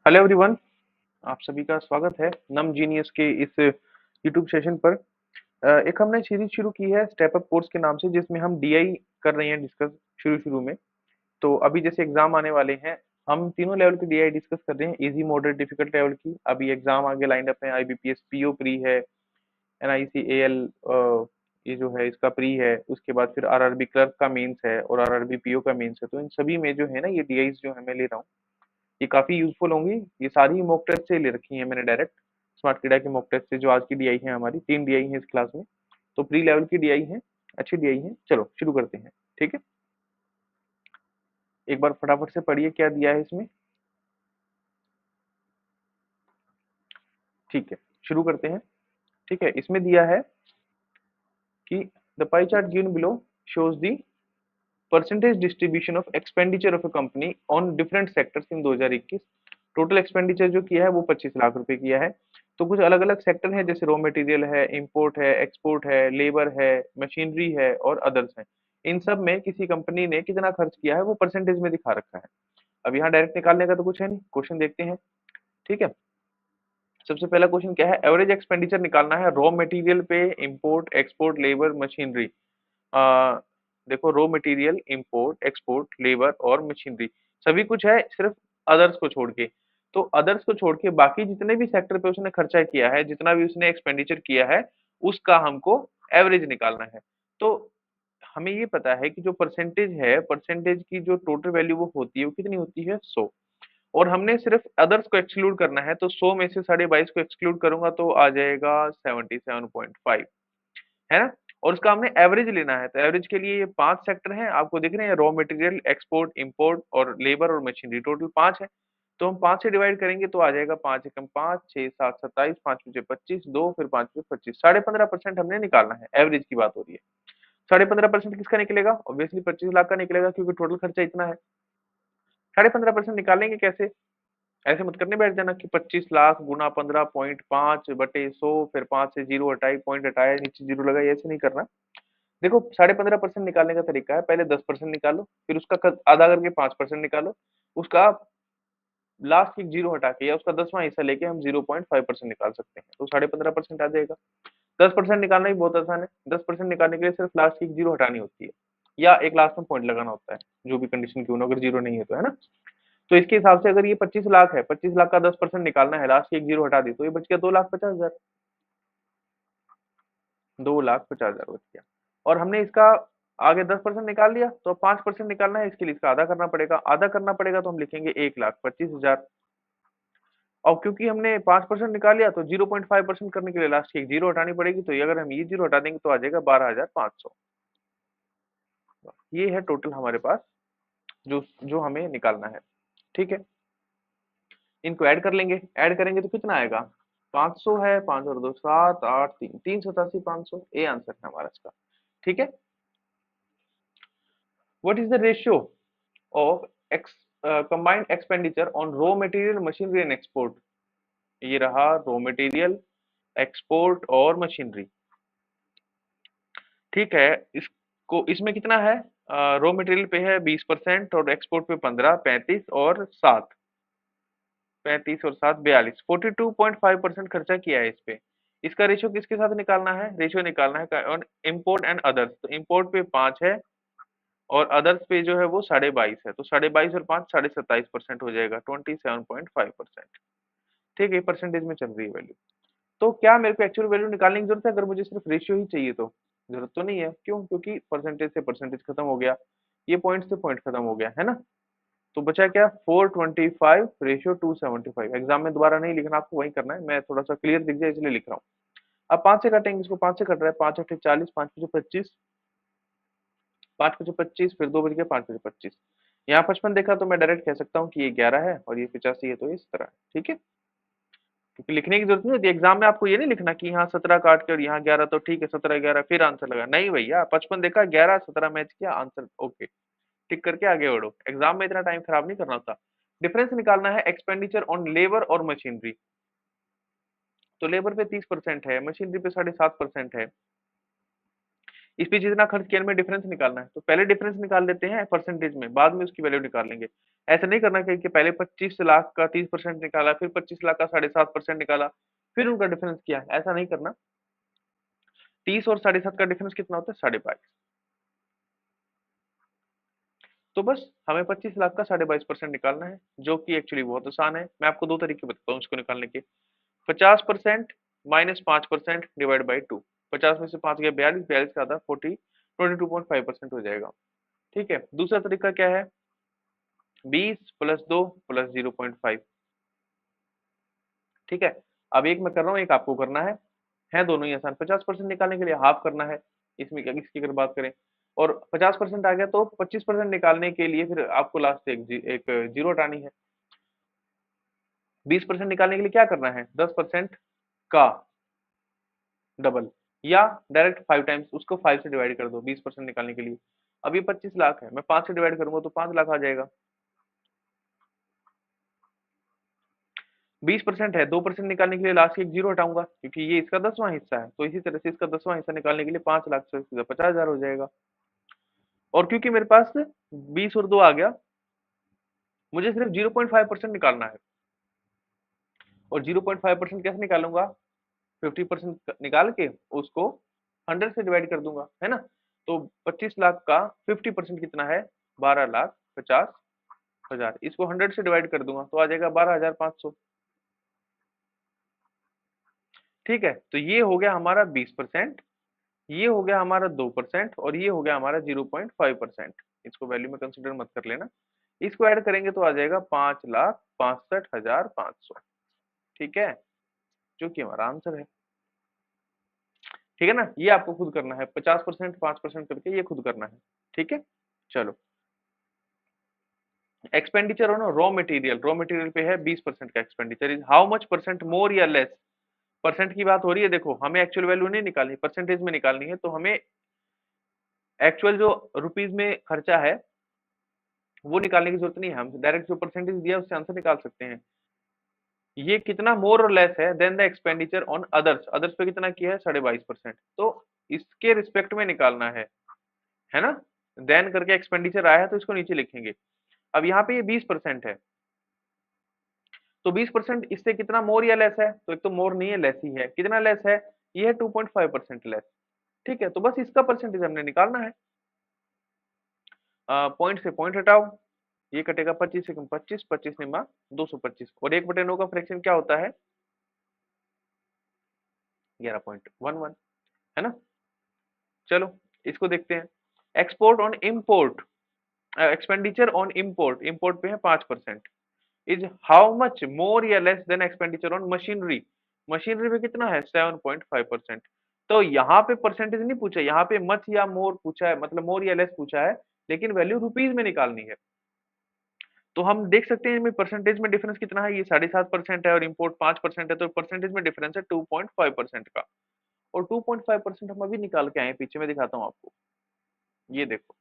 Hello everyone. आप सभी का स्वागत है नम जीनियस के इस यूट्यूब सेशन पर। एक हमने सीरीज शुरू की है स्टेप अप कोर्स के नाम से, जिसमें हम डीआई कर रहे हैं डिस्कस शुरू शुरू में। तो अभी जैसे एग्जाम आने वाले हैं, हम तीनों लेवल की डीआई डिस्कस कर रहे हैं, इजी मॉडरेट डिफिकल्ट लेवल की। अभी एग्जाम आगे लाइन अप है, आईबीपीएस पीओ प्री है, एनआईसी एएल ये जो है इसका प्री है, उसके बाद फिर आरआरबी क्लर्क का मेंस है और आरआरबी पीओ का मेंस है। तो इन सभी में जो है ना, ये डीआईज जो है मैं ले रहा हूँ, ये काफ़ी यूज़फुल होंगी। ये सारी मॉक टेस्ट से ले रखी हैं मैंने डायरेक्ट, स्मार्ट किडा के मॉक टेस्ट से। जो आज की डीआई है हमारी, 3 डीआई हैं इस क्लास में, तो प्री लेवल की डीआई है, अच्छी डीआई है। चलो शुरू करते हैं, ठीक है। एक बार फटाफट से पढ़िए क्या दिया है इसमें। ठीक है, शुरू करते हैं। ठीक है, इसमें दिया है कि the pie chart given below shows the percentage distribution of expenditure of a company on different sectors in 2021। Total expenditure जो किया है वो 25 लाख रुपए किया है। तो कुछ अलग अलग सेक्टर हैं, जैसे रॉ मटेरियल है, इंपोर्ट है, एक्सपोर्ट है, लेबर है, मशीनरी है और अदर्स हैं। इन सब में किसी कंपनी ने कितना खर्च किया है वो परसेंटेज में दिखा रखा है। अब यहाँ डायरेक्ट निकालने का तो कुछ है नहीं, क्वेश्चन देखते हैं। ठीक है, सबसे पहला क्वेश्चन क्या है, एवरेज एक्सपेंडिचर निकालना है रॉ मटेरियल पे, इंपोर्ट, एक्सपोर्ट, लेबर, मशीनरी। आ, देखो, raw material, import, export, labour और मशीनरी सभी कुछ है, सिर्फ अदर्स को छोड़ के। तो अदर्स को छोड़ के बाकी जितने भी सेक्टर पे उसने खर्चा किया है, जितना भी उसने एक्सपेंडिचर किया है, उसका हमको एवरेज निकालना है। तो हमें ये पता है कि जो परसेंटेज है, परसेंटेज की जो टोटल वैल्यू वो होती है, वो कितनी होती है, 100। और हमने सिर्फ अदर्स को एक्सक्लूड करना है, तो 100 में से 22.5 को एक्सक्लूड करूंगा तो आ जाएगा 77.5, है ना। और उसका हमने एवरेज लेना है, तो एवरेज के लिए ये 5 सेक्टर हैं, आपको दिख रहे हैं, रॉ मटेरियल, एक्सपोर्ट, इंपोर्ट और लेबर और मशीनरी, टोटल 5 है। तो हम 5 से डिवाइड करेंगे तो आ जाएगा 5 एकम 5, 6 7 27, 5 पीछे 25, 2 फिर 5 पीछे 25, 15.5% हमने निकालना है। एवरेज की बात हो रही है। 15.5% किसका निकलेगा? ऑब्वियसली 25 लाख का निकलेगा, क्योंकि टोटल खर्चा इतना है। 15.5% निकालेंगे कैसे? ऐसे मत करने बैठ जाना कि 25 लाख गुना 15.5 बटे 100, फिर 5 से जीरो हटाई, पॉइंट हटाया, नीचे जीरो लगाई, ऐसे नहीं करना। देखो, 15.5% निकालने का तरीका है, पहले 10% निकालो, फिर उसका आधा करके 5% निकालो, उसका लास्ट की जीरो हटा के या उसका 10वां हिस्सा लेके हम 0.5% निकाल सकते हैं, तो 15.5% आ जाएगा। 10% निकालना भी बहुत आसान है। 10% निकालने के लिए सिर्फ लास्ट की जीरो हटानी होती है, या एक लास्ट में पॉइंट लगाना होता है, जो भी कंडीशन क्यों ना, अगर जीरो नहीं है तो, है ना। तो इसके हिसाब से अगर ये 25 लाख है, 25 लाख का 10% निकालना है, लास्ट की एक जीरो हटा दी, तो ये बच गया 2,50,000। 2,50,000 बच गया। और हमने इसका आगे 10% निकाल लिया, तो 5% निकालना है, इसके लिए इसका आधा करना पड़ेगा। आधा करना पड़ेगा तो हम लिखेंगे 1,25,000। और क्योंकि हमने 5% निकाल लिया, तो 0.5% करने के लिए लास्ट की एक जीरो हटानी पड़ेगी, तो ये अगर हम ये जीरो हटा देंगे तो आ जाएगा 12,500। ये है टोटल हमारे पास, जो जो हमें निकालना है। ठीक है, इनको ऐड कर लेंगे, ऐड करेंगे तो कितना आएगा? 500 है, 5 और 2 7, 8 3 387, 500, ये आंसर है हमारा इसका। ठीक है, what is the ratio of x combined expenditure on raw material, machinery and export? ये रहा रॉ मटेरियल, एक्सपोर्ट और मशीनरी। ठीक है, इसको इसमें कितना है? रॉ मटेरियल पे है 20% और एक्सपोर्ट पे 15, 35 और 7, 35 और 7 42, 42.5% खर्चा किया है इस पे। इसका रेशियो किसके साथ निकालना है? रेशियो निकालना है ऑन इम्पोर्ट एंड अदर्स। तो इम्पोर्ट पे 5 है और अदर्स पे जो है वो 22.5 है, तो 22.5 और 5 27% हो जाएगा, 27.5%। ठीक है, परसेंटेज में चल रही है वैल्यू। तो क्या मेरे को एक्चुअल वैल्यू निकालने की जरूरत है? अगर मुझे सिर्फ रेशियो ही चाहिए तो जरूरत तो नहीं है। क्यों? क्योंकि परसेंटेज से परसेंटेज खत्म हो गया, ये पॉइंट से पॉइंट खत्म हो गया, है ना। तो बचा क्या? 425:275। एग्जाम में दोबारा नहीं लिखना, आपको वही करना है, मैं थोड़ा सा क्लियर दिख जाए इसलिए लिख रहा हूँ। अब 5 से काटेंगे, इसको 5 से कट रहा है, 5 8 40, 5 5 25, 5 5 25, फिर 2 बज गया, 5 5 25। यहाँ 55 देखा तो मैं डायरेक्ट कह सकता हूँ कि ये 11 है और ये 85 है, तो इस तरह है। ठीक है, क्योंकि लिखने की जरूरत नहीं होती एग्जाम में, आपको ये नहीं लिखना कि यहाँ 17 काट के और यहाँ 11, तो ठीक है 17 11 फिर आंसर लगा, नहीं भैया, 55 देखा, 11 17 मैच किया, आंसर ओके, टिक करके आगे बढ़ो। एग्जाम में इतना टाइम खराब नहीं करना होता। डिफरेंस निकालना है एक्सपेंडिचर ऑन लेबर और मशीनरी। तो लेबर पे 30% है, मशीनरी पे 7.5% है। इस पे जितना खर्च किया, में डिफरेंस निकालना है, तो पहले डिफरेंस निकाल लेते हैं परसेंटेज में, बाद में उसकी वैल्यू निकाल लेंगे। ऐसा नहीं करना कि पहले 25 लाख का 30% निकाला, फिर 25 लाख का 7.5% निकाला, फिर उनका डिफरेंस किया, ऐसा नहीं करना। 30 और 7.5 का डिफरेंस कितना होता है? 22.5। तो बस हमें 25 लाख का 22.5% निकालना है, जो कि एक्चुअली बहुत आसान है। मैं आपको दो तरीके बताता हूँ इसको निकालने के। 50% माइनस 5% डिवाइड बाई 2। 50 में से 5 गया 42, 42 का आधा 22.5% हो जाएगा। ठीक है, दूसरा तरीका क्या है? 20 प्लस 2 प्लस 0.5। ठीक है, अब एक मैं कर रहा हूँ, एक आपको करना है दोनों ही आसान। 50% निकालने के लिए हाफ करना है, इसमें क्या, इसकी अगर बात करें, और 50% आ गया तो 25% निकालने के लिए फिर आपको लास्ट एक जीरो हटानी है। 20% निकालने के लिए क्या करना है? 10% का डबल, या डायरेक्ट 5 टाइम्स उसको 5 से डिवाइड कर दो 20% निकालने के लिए। अब ये 25 लाख है, मैं 5 से डिवाइड करूंगा तो 5 लाख आ जाएगा। 20% है, 2% निकालने के लिए लास्ट के एक जीरो हटाऊंगा, क्योंकि ये इसका 10वां हिस्सा है, तो इसी तरह से इसका 10वां हिस्सा निकालने के लिए 5 लाख से सीधा 50,000 हो जाएगा। और क्योंकि मेरे पास 20 और 2 आ गया, मुझे सिर्फ 0.5% निकालना है। और 0.5% कैसे निकालूंगा? 50% निकाल के उसको 100 से डिवाइड कर दूंगा, है ना। तो 25 लाख का 50% कितना है? 12,50,000। इसको 100 से डिवाइड कर दूंगा तो आ जाएगा 12,500। ठीक है, तो ये हो गया हमारा 20%, ये हो गया हमारा 2%, और ये हो गया हमारा 0.5%। इसको वैल्यू में कंसिडर मत कर लेना। इसको ऐड करेंगे तो आ जाएगा 5,65,500। ठीक है, जो कि हमारा आंसर है। ठीक है ना, ये आपको खुद करना है, 50% 5% करके ये खुद करना है। ठीक है, चलो। Expenditure on raw material, raw material पे है 20% का expenditure, is how much percent more या लेस। परसेंट की बात हो रही है, देखो हमें एक्चुअल वैल्यू नहीं निकालनी, परसेंटेज में निकालनी है। तो हमें एक्चुअल जो रुपीज में खर्चा है वो निकालने की जरूरत नहीं है, हम डायरेक्ट जो परसेंटेज दिया है उससे आंसर निकाल सकते हैं। ये कितना मोर और लेस है than the expenditure on others, others पे कितना किया है? 22.5%। तो इसके रिस्पेक्ट में निकालना है ना। देन करके एक्सपेंडिचर आया है तो इसको नीचे लिखेंगे। अब यहाँ पे ये 20% है, तो 20% इससे कितना मोर या लेस है? तो एक तो मोर नहीं है, लेस ही है। कितना लेस है? ये है 2.5% लेस। ठीक है, तो बस इसका परसेंटेज हमने निकालना है। पॉइंट से पॉइंट हटाओ, ये कटेगा 25 से 25, 25 निमा 225, और 1/9 का फ्रैक्शन क्या होता है? 11.11, है ना। चलो इसको देखते हैं। Export on import, expenditure on import, import पे है 5%, इज हाउ मच मोर या less than expenditure on machinery. Machinery पे कितना है? 7.5%। तो यहाँ पे परसेंटेज नहीं पूछा, यहाँ पे मच या मोर पूछा है, मतलब मोर या लेस पूछा है, लेकिन वैल्यू रुपीज में निकालनी है। तो हम देख सकते हैं इनमें परसेंटेज में डिफरेंस कितना है, ये 7.5% है और इम्पोर्ट 5% है, तो परसेंटेज में डिफरेंस है 2.5% का। और 2.5% हम अभी निकाल के आए, पीछे मैं दिखाता हूँ आपको। ये देखो,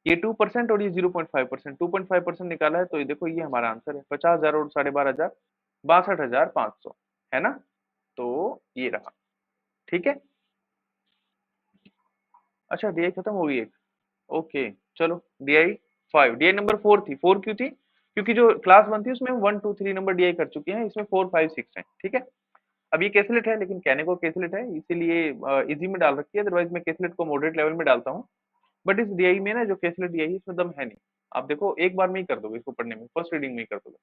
ये 2% और ये 0.5%, 2.5% निकाला है, तो ये देखो ये हमारा आंसर है 50,000 और 12,500, 62,500, है ना। तो ये रहा। ठीक है, अच्छा डीआई खत्म हो गई एक। ओके, चलो डीआई 5, डीआई नंबर 4 थी। 4 क्यों थी? क्योंकि जो क्लास 1 थी उसमें 1 2 3 नंबर डीआई कर चुके हैं, इसमें 4 5 6 है। ठीक है, अब ये कैसलेट है, लेकिन कहने को कैसलेट है इसीलिए इजी में डाल रखी है, अदरवाइज मैं कैसलेट को मॉडरेट लेवल में डालता हूँ। बट इस डीआई में ना, जो कैसलेट डीआई है इसमें दम है नहीं। आप देखो एक बार में ही कर दोगे इसको पढ़ने में, फर्स्ट रीडिंग में ही कर दोगे।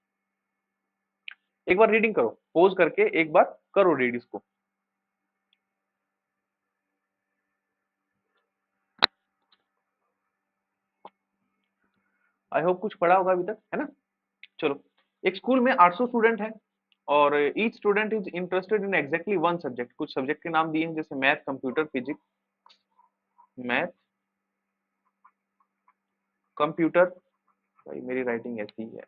एक बार रीडिंग करो, पोज करके एक बार करो रीड इसको। आई होप कुछ पढ़ा होगा अभी तक, है ना। चलो, एक स्कूल में 800 स्टूडेंट हैं, और each student is interested in exactly one subject. कुछ सब्जेक्ट के नाम दिए हैं, जैसे math, computer, physics, math, computer, भाई मेरी राइटिंग ऐसी ही है,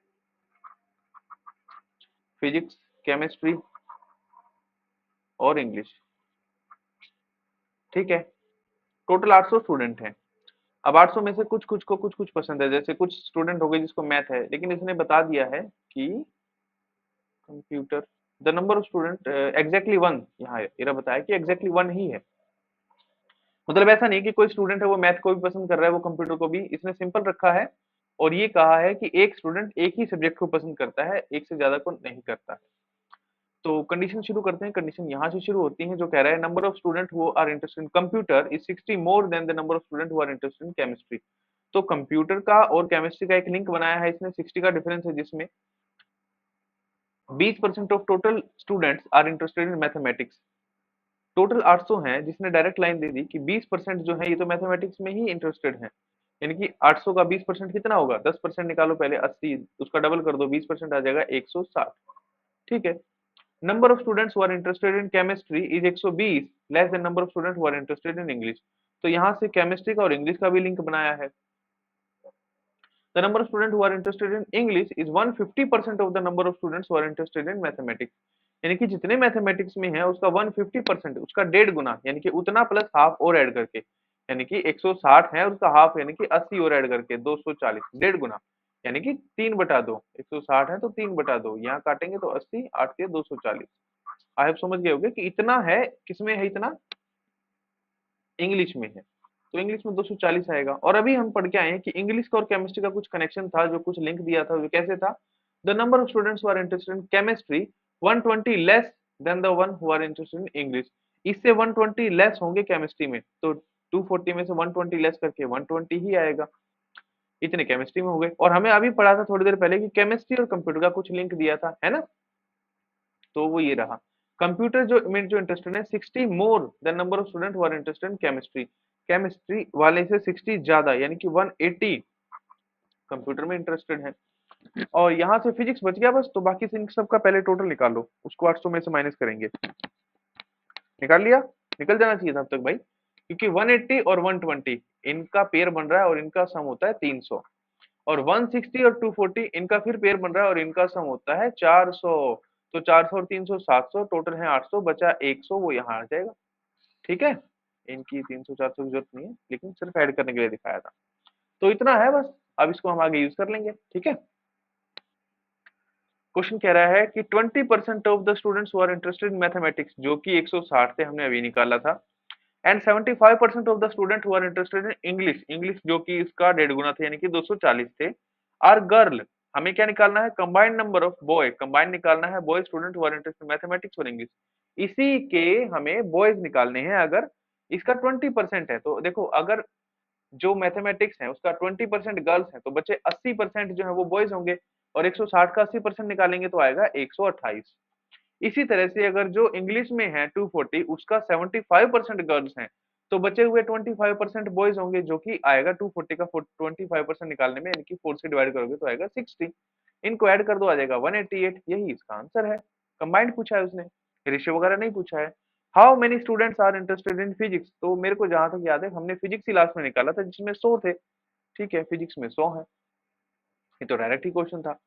फिजिक्स, केमिस्ट्री और इंग्लिश। ठीक है, टोटल 800 स्टूडेंट हैं। अब 800 में से कुछ कुछ को कुछ कुछ पसंद है, जैसे कुछ स्टूडेंट हो गए जिसको मैथ है, लेकिन इसने बता दिया है कि computer, the number of student exactly one, यहाँ इरा बताया कि एग्जैक्टली वन ही है। मतलब ऐसा नहीं कि कोई स्टूडेंट है वो मैथ को भी पसंद कर रहा है, वो कंप्यूटर को भी, इसने सिंपल रखा है और ये कहा है कि एक स्टूडेंट एक ही सब्जेक्ट को पसंद करता है, एक से ज्यादा को नहीं करता है। तो कंडीशन शुरू करते हैं। कंडीशन यहाँ से शुरू होती है जो कह रहा है number of student who are interested in computer is 60 more than the number of student who are interested in chemistry. तो कंप्यूटर का और केमिस्ट्री का एक लिंक बनाया है इसने, 60 का डिफरेंस है, जिसमें 20% of total students are interested in mathematics. Total 800 हैं, जिसने डायरेक्ट लाइन दे दी कि 20% जो है ये तो मैथमेटिक्स में ही इंटरेस्टेड है। यानी कि 800 का 20% कितना होगा, 10% निकालो पहले, 80 उसका डबल कर दो, 20% आ जाएगा 160। ठीक है। Number of students who are interested in chemistry is 120 less than number of student who are interested in English. तो यहाँ से केमिस्ट्री का और इंग्लिश का भी लिंक बनाया है। The number of students who are interested in English is 150% of the number of students who are interested in mathematics। यानी कि जितने मैथमेटिक्स में है उसका 150%, उसका 1.5 गुना, यानी कि उतना प्लस हाफ और ऐड करके, यानी कि 160 है उसका हाफ यानी कि 80 और ऐड करके 240, 1.5 गुना, यानी कि 3/2। 160 है तो 3/2, यहाँ काटेंगे तो 80, 8 के 240। आप समझ गए होंगे कि इतना है, किसमें है इतना, इंग्लिश में है। तो इंग्लिश में 240 आएगा। और अभी हम पढ़ के आए हैं कि इंग्लिश का और केमिस्ट्री का कुछ कनेक्शन था, जो कुछ लिंक दिया था, वो कैसे था, the number of students who are interested in chemistry 120 less than the one who are interested in English. इससे 120 लेस होंगे केमिस्ट्री में, तो 240 में से 120 लेस करके 120 ही आएगा। इतने केमिस्ट्री में हो गए। और हमें अभी पढ़ा था थोड़ी देर पहले कि केमिस्ट्री और कंप्यूटर का कुछ लिंक दिया था, है ना। तो वो ये रहा, कंप्यूटर जो में जो इंटरेस्टेड है 60 more than number of student who are interested in chemistry. Chemistry वाले से 60 ज्यादा, यानी कि 180 कंप्यूटर में इंटरेस्टेड है। और यहाँ से फिजिक्स बच गया बस, तो बाकी से इन सब का पहले टोटल निकालो, उसको 800 में से माइनस करेंगे। निकाल लिया, निकल जाना चाहिए था अब तक भाई, क्योंकि 180 और 120 इनका पेयर बन रहा है और इनका सम होता है 300, और 160 और 240 इनका फिर पेयर बन रहा है और इनका सम होता है 400। तो 400 और 300 700, टोटल है 800, बचा 100, वो यहाँ आ जाएगा। ठीक है, इनकी 300 400 की जरूरत नहीं है, लेकिन सिर्फ ऐड करने के लिए दिखाया था। तो इतना है बस, अब इसको हम आगे यूज कर लेंगे। ठीक है। क्वेश्चन कह रहा है कि 20% of the students who are interested in mathematics, जो कि 160 थे, हमने अभी निकाला था, and 75% of the student who are interested in English, English जो कि इसका 1.5 गुना थे, यानी कि 240 थे, आर गर्ल। हमें क्या निकालना है, combined number of boy, combined निकालना है boy student who are interested in mathematics और इंग्लिश। इसी के हमें बॉयज निकालने हैं। अगर इसका 20% है तो देखो, अगर जो मैथमेटिक्स है उसका 20% गर्ल्स है, तो बचे 80% जो है वो बॉयज होंगे, और 160 का 80% निकालेंगे तो आएगा 128। इसी तरह से अगर जो इंग्लिश में है 240, उसका 75% गर्ल्स हैं, तो बचे हुए 25% बॉयज होंगे, जो कि आएगा 240 का 25% निकालने में, यानी कि 4 से डिवाइड करोगे तो आएगा 60। इनको ऐड कर दो, आ जाएगा 188। यही इसका आंसर है। कंबाइंड पूछा है उसने, रेशियो वगैरह नहीं पूछा है। How many students are interested in physics, तो मेरे को जहां तक याद है हमने फिजिक्स ही लास्ट में निकाला था, जिसमें 100 थे। ठीक है, फिजिक्स में 100 है, ये तो डायरेक्ट ही क्वेश्चन था।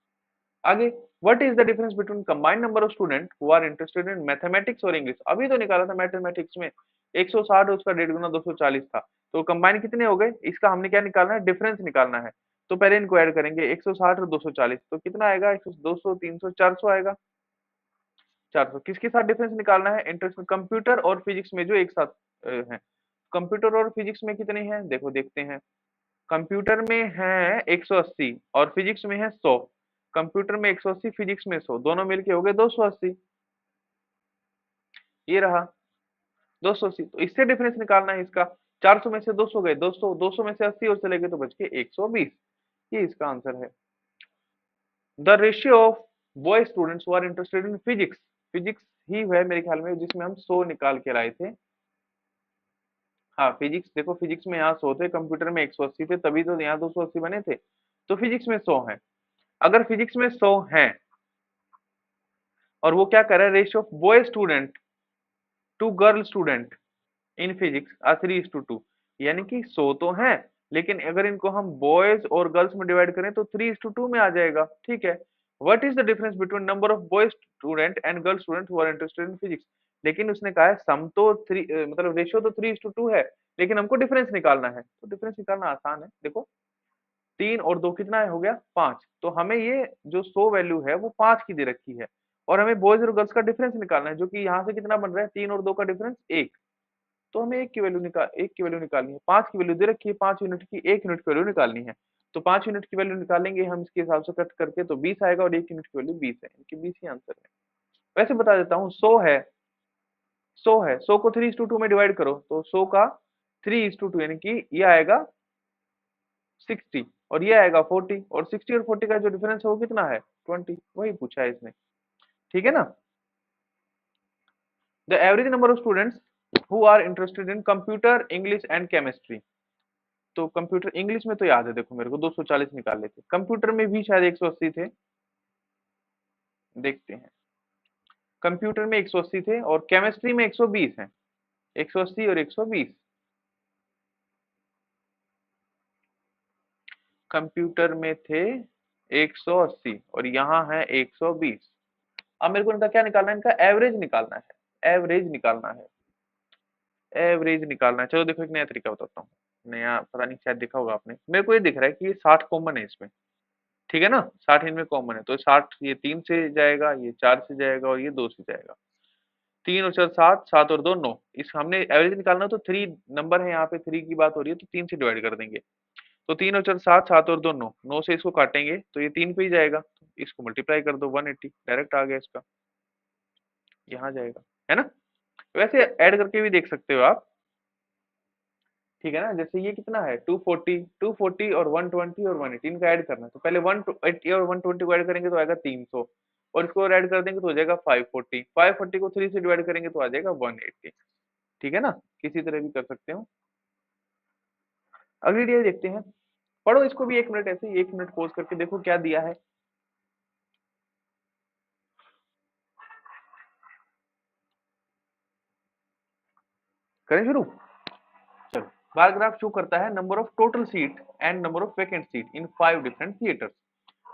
आगे, what is the difference between combined number of student who are interested in mathematics और इंग्लिश। अभी तो निकाला था मैथमेटिक्स में 160, उसका 1.5 गुना 240 था, तो कंबाइन कितने हो गए, इसका हमने क्या निकालना है, डिफरेंस निकालना है। तो पहले इनको ऐड करेंगे, 160 और 240, तो कितना आएगा, 200 300 400 आएगा। 400 किसके साथ डिफरेंस निकालना है, इंटरेस्ट कंप्यूटर और फिजिक्स में जो एक साथ है। कंप्यूटर और फिजिक्स में कितने हैं, देखो देखते हैं। कंप्यूटर में है 180 और फिजिक्स में है 100। कंप्यूटर में 180, फिजिक्स में 100, दोनों मिलके हो गए 280। ये रहा 280, तो इससे डिफरेंस निकालना है इसका। 400 में से 200 गए, 200 200 में से 80 और चले गए तो बच के 120। ये इसका आंसर है। The ratio of boy students who are interested in physics, physics ही है मेरे ख्याल में जिसमें हम 100 निकाल के लाए थे। हाँ, फिजिक्स देखो, फिजिक्स में यहाँ 100 थे, कंप्यूटर में 180 थे, तभी तो यहाँ 280 बने थे। तो फिजिक्स में 100 है। अगर फिजिक्स में 100 है और वो क्या कर रहा है, ratio of boy student to girl student in physics are 3:2, यानी कि 100 तो है, लेकिन अगर इनको हम बॉयज और गर्ल्स में डिवाइड करें तो 3:2 में आ जाएगा। ठीक है। What is the difference between number of boy student and girl student who are interested in physics. लेकिन उसने कहा है सम तो 3, मतलब रेशियो तो 3:2 है, लेकिन हमको डिफरेंस निकालना है। तो डिफरेंस निकालना आसान है, देखो 3 और 2 कितना है, हो गया 5। तो हमें ये जो 100 वैल्यू है वो 5 की दे रखी है, और हमें बॉयज और गर्ल्स का डिफरेंस निकालना है, जो कि यहाँ से कितना बन रहा है, 3 और 2 का डिफरेंस 1। तो हमें एक की वैल्यू निकालनी है, 5 की वैल्यू दे रखी है, 5 यूनिट की, 1 यूनिट की वैल्यू निकालनी है। तो 5 यूनिट की वैल्यू निकालेंगे हम इसके हिसाब से कट करके, तो 20 आएगा और 1 यूनिट की वैल्यू 20 है, इनकी 20 ही आंसर है। वैसे बता देता हूँ, 100 है, 100 है, 100 को 3:2 में डिवाइड करो तो 100 का 3:2 यानी कि ये आएगा 60 और ये आएगा 40, और 60 और 40 का जो डिफरेंस है वो कितना है 20, वही पूछा है इसने। ठीक है ना। The average number of students who are interested in computer, English and chemistry. तो कंप्यूटर इंग्लिश में तो याद है, देखो मेरे को 240 निकाले थे, कंप्यूटर में भी शायद 180 थे, देखते हैं। कंप्यूटर में 180 थे और केमिस्ट्री में 120 हैं, 180 और 120। कंप्यूटर में थे 180 और यहाँ है 120। अब मेरे को इनका क्या निकालना है, इनका एवरेज निकालना है, एवरेज निकालना है, एवरेज निकालना है। चलो देखो एक नया तरीका बताता हूँ, नया पता नहीं शायद देखा होगा आपने, मेरे को ये दिख रहा है कि ये 60 कॉमन है इसमें, ठीक है ना, 60 इनमें कॉमन है, तो 60 ये 3 से जाएगा, ये 4 से जाएगा और ये 2 से जाएगा। 3 और 4 7, 7 और 2 9। इस हमने एवरेज निकालना, तो 3 नंबर है यहाँ पे, 3 की बात हो रही है तो 3 से डिवाइड कर देंगे। तो 3 और 4 7, 7 और 2 9, 9 से इसको काटेंगे तो ये 3 पे ही जाएगा, तो इसको मल्टीप्लाई कर दो 180, डायरेक्ट आ गया इसका, यहाँ जाएगा, है ना। वैसे ऐड करके भी देख सकते हो आप, ठीक है ना। जैसे ये कितना है 240, 240 और 120 और 180 इनका ऐड करना है, तो पहले 180 और 120 को ऐड करेंगे तो आएगा 300, और इसको ऐड कर देंगे तो हो जाएगा 540, 540 को 3 से डिवाइड करेंगे तो आ जाएगा 180। ठीक है ना, किसी तरह भी कर सकते हो। अगली डीआई देखते हैं, पढ़ो इसको भी 1 मिनट, ऐसे ही 1 मिनट पॉज करके देखो क्या दिया है। करें शुरू, चलो। बार ग्राफ शो करता है number of total seat and number of vacant seat in 5 different theatres.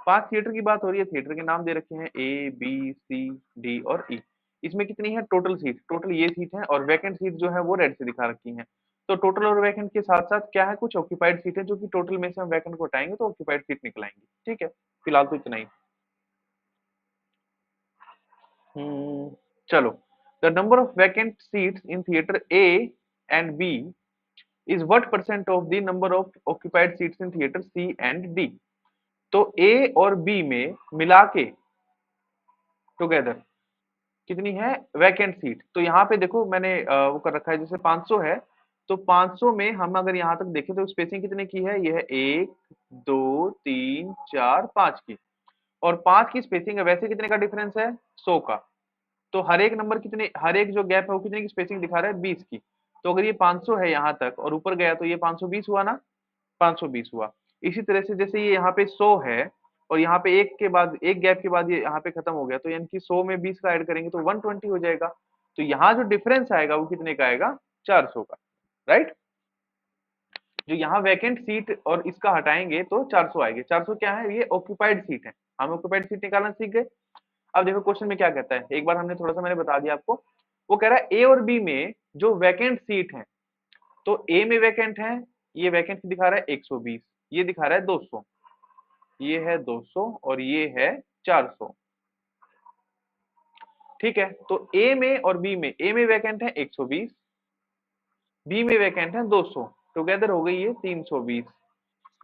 5 theatre की बात हो रही है, थिएटर के नाम दे रखे हैं ए बी सी डी और ई। इसमें कितनी है टोटल सीट, टोटल ये सीट है, और वैकेंट सीट जो है वो रेड से दिखा रखी है। तो टोटल और वैकेंट के साथ साथ क्या है, कुछ ऑक्यूपाइड सीट है, जो कि टोटल में से हम वैकेंट को हटाएंगे तो ऑक्यूपाइड सीट निकल आएंगी। ठीक है, फिलहाल तो इतना ही। चलो। The number of vacant seats in theatre A and B is what percent of the number of occupied seats in theater C and D। तो A और B में मिला के टुगेदर कितनी है वैकेंट सीट। तो यहाँ पे देखो मैंने वो कर रखा है, जैसे 500 है, तो 500 में हम अगर यहाँ तक देखें तो स्पेसिंग कितने की है, ये है 1 2 3 4 5 की, और 5 की स्पेसिंग है। वैसे कितने का डिफरेंस है 100 का, तो हर एक नंबर कितने, हर एक जो गैप है वो कितने की स्पेसिंग दिखा रहा है 20 की। तो अगर ये 500 है यहाँ तक और ऊपर गया तो ये 520 हुआ ना, 520 हुआ। इसी तरह से जैसे ये यहाँ पे 100 है और यहाँ पे एक के बाद एक गैप के बाद ये यहाँ पे खत्म हो गया, तो यानी कि 100 में 20 का ऐड करेंगे तो 120 हो जाएगा। तो यहाँ जो डिफरेंस आएगा वो कितने का आएगा 400 का, राइट। जो यहाँ वैकेंट सीट और इसका हटाएंगे तो 400 आएगी। 400 क्या है, ये ऑक्यूपाइड सीट है, हम ऑक्यूपाइड सीट निकालना सीख गए। अब देखो क्वेश्चन में क्या कहता है, एक बार हमने थोड़ा सा मैंने बता दिया आपको। वो कह रहा है ए और बी में जो वैकेंट सीट है, तो ए में वैकेंट है, ये वैकेंट दिखा रहा है 120, ये दिखा रहा है 200, ये है 200 और ये है 400। ठीक है, तो ए में और बी में, ए में वैकेंट है 120, बी में वैकेंट है 200, टुगेदर हो गई ये 320।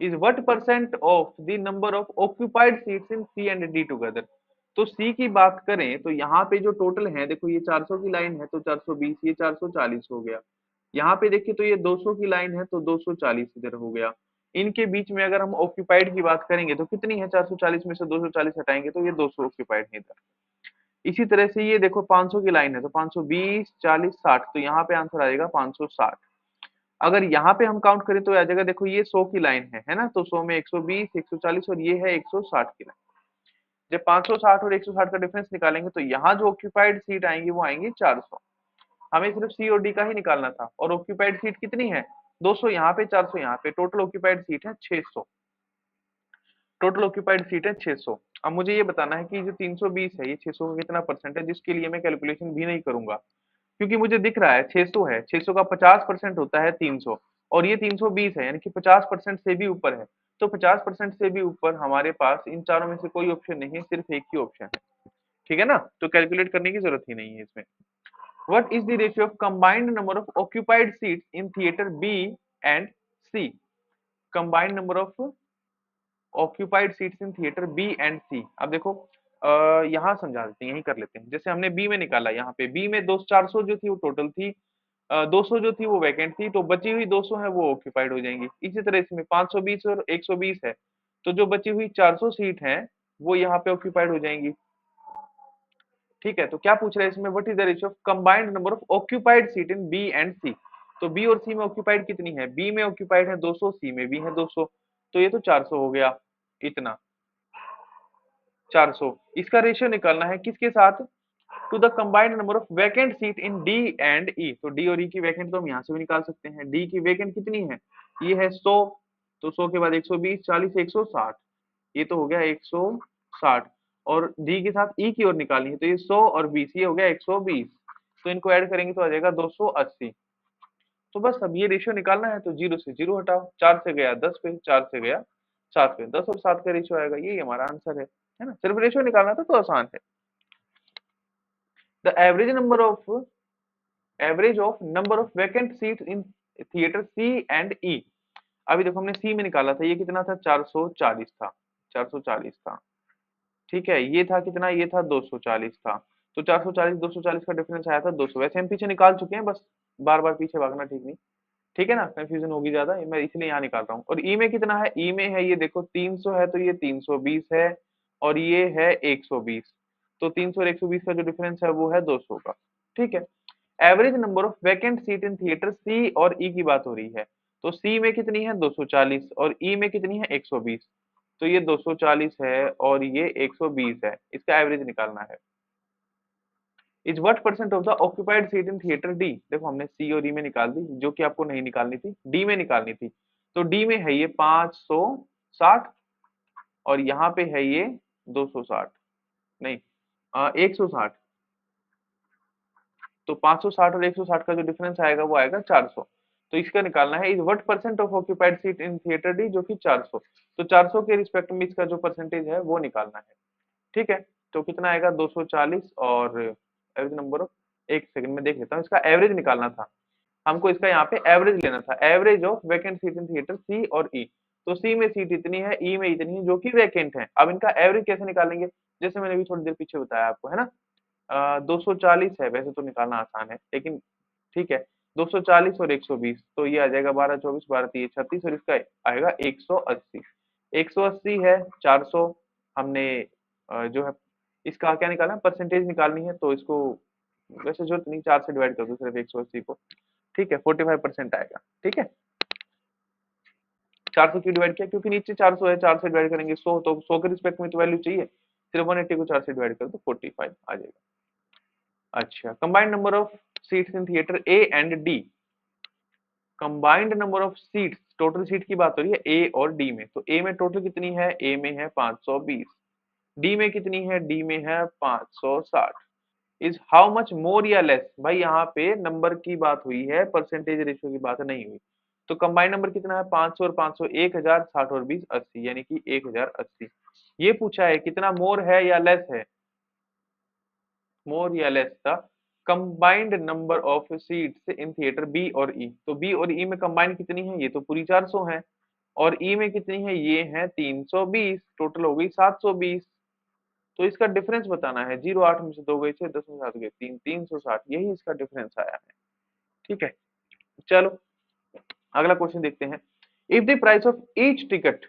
Is what percent of the number of occupied seats in C and D together. तो सी की बात करें तो यहाँ पे जो टोटल है, देखो ये 400 की लाइन है तो 420, ये 440 हो गया। यहाँ पे देखिए तो ये 200 की लाइन है तो 240 इधर हो गया। इनके बीच में अगर हम ऑक्यूपाइड की बात करेंगे तो कितनी है, 440 में से 240 हटाएंगे तो ये 200 ऑक्यूपाइड है इधर। इसी तरह से ये देखो 500 की लाइन है तो 520 40 60, तो यहाँ पे आंसर आ जाएगा 560। अगर यहाँ पे हम काउंट करें तो आ जाएगा, देखो ये 100 की लाइन है ना, तो 100 में 120 140 और ये है 160 की लाइन। जब 560 और 160 का डिफरेंस निकालेंगे तो यहाँ जो ऑक्यूपाइड सीट आएंगी वो आएंगी 400। हमें सिर्फ सी और डी का ही निकालना था, और ऑक्यूपाइड सीट कितनी है 200 यहाँ पे, 400 यहाँ पे, टोटल ऑक्यूपाइड सीट है 600। टोटल ऑक्यूपाइड सीट है 600। अब मुझे ये बताना है कि जो 320 है ये 600 का कितना परसेंट है, जिसके लिए मैं कैलकुलेशन भी नहीं करूंगा, क्योंकि मुझे दिख रहा है 600 है, 600 का 50% होता है 300, और ये 320 है, यानी कि 50% से भी ऊपर है। तो 50% से भी ऊपर हमारे पास इन चारों में से कोई ऑप्शन नहीं है, सिर्फ एक ही ऑप्शन है। ठीक है ना, तो कैलकुलेट करने की जरूरत ही नहीं है इसमें। What is the ratio of combined number of occupied seats in theatre B and C. Combined number of occupied seats in theatre B and C. अब देखो यहाँ समझा देते हैं, यही कर लेते हैं। जैसे हमने बी में निकाला, यहाँ पे बी में 400 जो थी वो टोटल थी, 200 जो थी वो वैकेंट थी, तो बची हुई 200 है वो ऑक्यूपाइड हो जाएंगी। इसी तरह इसमें 520 और 120 है, तो जो बची हुई 400 सीट है वो यहाँ पे ऑक्यूपाइड हो जाएंगी। ठीक है, तो क्या पूछ रहा है इसमें, what is the ratio of combined number of occupied seat in B and C. तो बी और सी में ऑक्यूपाइड कितनी है, बी में ऑक्यूपाइड है 200, सी में भी है 200, तो ये तो 400 हो गया। इतना 400, इसका रेशियो निकालना है किसके साथ, to the combined number of vacant seat in D and E. तो डी और ई की वैकेंट तो हम यहाँ से भी निकाल सकते हैं। डी की वैकेंट कितनी है, ये है 100, तो 100 के बाद 120, 40, 160, ये तो हो गया 160। और डी के साथ ई की ओर निकालनी है, तो ये 100 और 20, ये हो गया 120, तो इनको ऐड करेंगे तो आ जाएगा 280। तो बस अब ये रेशियो निकालना है, तो 0 से 0 हटाओ, 4 से गया 10 पे, 4 से गया 7 पे, 10 और 7 का रेशियो आएगा, यही हमारा आंसर है ना। सिर्फ रेशियो निकालना था तो आसान है। The average of number of vacant seats in theatre C and E. अभी देखो हमने सी में निकाला था, ये कितना था, 440 था, 440 था। ठीक है, ये था कितना, ये था 240 था। तो 440 240 का डिफरेंस आया था 200। वैसे हम पीछे निकाल चुके हैं, बस बार बार पीछे भागना ठीक नहीं। ठीक है ना, कंफ्यूजन होगी ज्यादा, मैं इसलिए यहाँ निकाल रहा हूँ। और ई में कितना है, ई में है ये देखो 300 है, तो ये 320 है, और ये है 120। तो 300 और 120 का जो डिफरेंस है वो है 200 का। ठीक है, average number of vacant seat in theatre C और ई की बात हो रही है। तो सी में कितनी है 240, और ई में कितनी है 120। तो ये 240 है और ये 120 है, इसका एवरेज निकालना है। Is what percent of the occupied seat in theatre D. देखो हमने सी और ई में निकाल दी, जो कि आपको नहीं निकालनी थी, डी में निकालनी थी। तो डी में है ये 560, और यहाँ पे है ये 260, नहीं 160। तो 560 और 160 का जो डिफरेंस आएगा वो आएगा 400। तो इसका निकालना है, is what percent of occupied seat in theatre D, जो कि 400। तो 400 के रिस्पेक्ट में इसका जो परसेंटेज है वो निकालना है। ठीक है, तो कितना आएगा 240, और एवरेज नंबर ऑफ, एक सेकंड में देख लेता हूँ, इसका एवरेज निकालना था हमको, इसका यहाँ पे एवरेज लेना था, average of vacant seat in theatre C और ई। तो सी में सीट इतनी है, ई में इतनी है, जो कि वैकेंट है। अब इनका एवरेज कैसे निकालेंगे, जैसे मैंने भी थोड़ी देर पीछे बताया आपको, है ना। 240 है, वैसे तो निकालना आसान है, लेकिन ठीक है, 240 और 120, तो ये आ जाएगा 12 24 12 3 36, और इसका आएगा 180। 180 है 400, हमने जो है इसका क्या निकालना है, परसेंटेज निकालनी है, तो इसको वैसे जरूरत नहीं, 4 से डिवाइड कर दो सिर्फ 180 को। ठीक है, 45% आएगा। ठीक है, 4 से क्यों डिवाइड किया, क्योंकि नीचे 400 है, 4 से डिवाइड करेंगे 100, तो 100 के रिस्पेक्ट में तो वैल्यू चाहिए, सिर्फ 180 को 4 से डिवाइड कर दो 45 आ जाएगा। अच्छा, combined number of seats in theatre A and D. Combined number of seats, total seat की बात हो रही है ए और डी में। तो ए में टोटल कितनी है, ए में है 520, डी में कितनी है, डी में है 560। इज हाउ मच मोर या लेस, भाई यहाँ पे नंबर की बात हुई है, परसेंटेज रेशियो की बात नहीं हुई। तो कंबाइंड नंबर कितना है, 500 और 500, 1000, 60 और 20, 80, यानी कि 1080। ये पूछा है कितना मोर है या लेस है, मोर या लेस था combined number of seats in theatre B और ई। तो बी और ई में कंबाइंड कितनी है, ये तो पूरी 400 है, और ई में कितनी है, ये है 320, टोटल हो गई 720। तो इसका डिफरेंस बताना है, 0 8 में से 2 गए 6, 10 में 7 गए 3, 360, यही इसका डिफरेंस आया है। ठीक है, चलो अगला क्वेश्चन देखते हैं। If the price of each ticket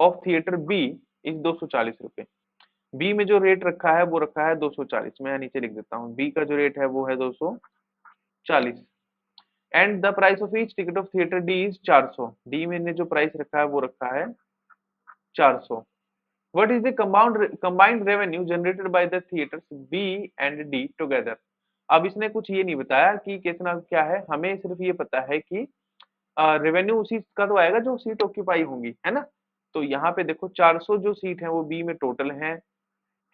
of theatre B is 240 रुपए। बी में जो रेट रखा है वो रखा है 240, मैं नीचे लिख देता हूँ, बी का जो रेट है वो है 240, and the price of each ticket of theatre D is 400। D में ने जो प्राइस रखा है वो रखा है 400। व्हाट इज द combined revenue generated by the theatres B and D together. अब इसने कुछ ये नहीं बताया कि कितना क्या है, हमें सिर्फ ये पता है कि रेवेन्यू उसी का तो आएगा जो सीट ऑक्यूपाई होंगी, है ना। तो यहाँ पे देखो 400 जो सीट है वो बी में टोटल है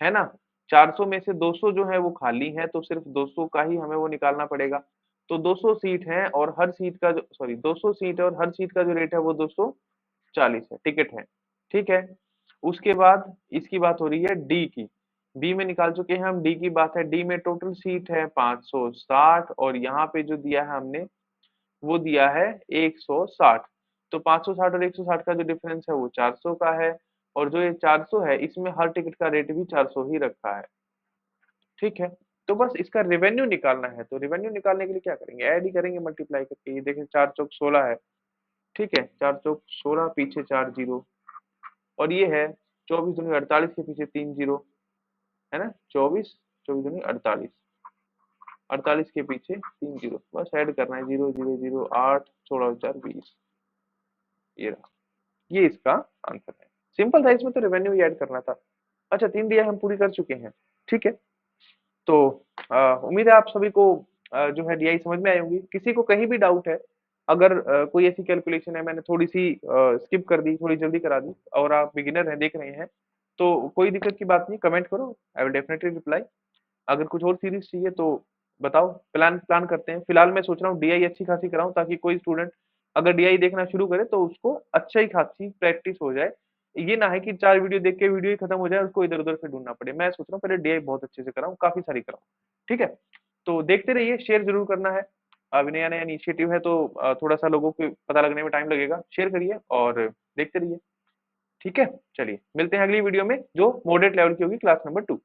ना। 400 में से 200 जो है वो खाली है, तो सिर्फ 200 का ही हमें वो निकालना पड़ेगा। तो 200 सीट है, और हर सीट का जो, सॉरी 200 सीट है और हर सीट का जो रेट है वो 240 है, टिकट है। ठीक है, उसके बाद इसकी बात हो रही है डी की। डी में निकाल चुके हैं हम, डी की बात है, डी में टोटल सीट है 560, और यहाँ पे जो दिया है हमने वो दिया है 160। तो 560 और 160 का जो डिफरेंस है वो 400 का है। और जो ये 400 है इसमें हर टिकट का रेट भी 400 ही रखा है। ठीक है, तो बस इसका रेवेन्यू निकालना है, तो रेवेन्यू निकालने के लिए क्या करेंगे, ऐड ही करेंगे मल्टीप्लाई करके। ये देखिए 4 चौक 16 है, ठीक है, 4 चौक 16, पीछे 4 जीरो, और ये है 24 दूनी 48 के पीछे 3 जीरो, है ना, 24, 24 दूनी 48, 48 के पीछे 3 जीरो, बस ऐड करना है, 0 0 0 8 16 4 20, ये रहा, ये इसका आंसर है। सिंपल था, इसमें तो रेवेन्यू ही ऐड करना था। अच्छा, 3 दिया हम पूरी कर चुके हैं। ठीक है, तो उम्मीद है आप सभी को जो है डीआई समझ में आई होंगी। किसी को कहीं भी डाउट है, अगर कोई ऐसी कैलकुलेशन है मैंने थोड़ी सी स्किप कर दी, थोड़ी जल्दी करा दी, और आप बिगिनर हैं देख रहे हैं, तो कोई दिक्कत की बात नहीं, कमेंट करो, आई विल डेफिनेटली रिप्लाई। अगर कुछ और सीरीज चाहिए तो बताओ, प्लान प्लान करते हैं। फिलहाल मैं सोच रहा हूँ डीआई अच्छी खासी कराऊं, ताकि कोई स्टूडेंट अगर डीआई देखना शुरू करे तो उसको अच्छा ही खासी प्रैक्टिस हो जाए। ये ना है कि 4 वीडियो देख के वीडियो ही खत्म हो जाए, उसको इधर उधर से ढूंढना पड़े। मैं सोच रहा हूँ पहले डीआई बहुत अच्छे से कराऊं, काफी सारी कराऊं। ठीक है, तो देखते रहिए, शेयर जरूर करना है। अभी नया नया इनिशिएटिव है, तो थोड़ा सा लोगों को पता लगने में टाइम लगेगा। शेयर करिए और देखते रहिए। ठीक है, चलिए मिलते हैं अगली वीडियो में, जो मॉडरेट लेवल की होगी, क्लास नंबर 2।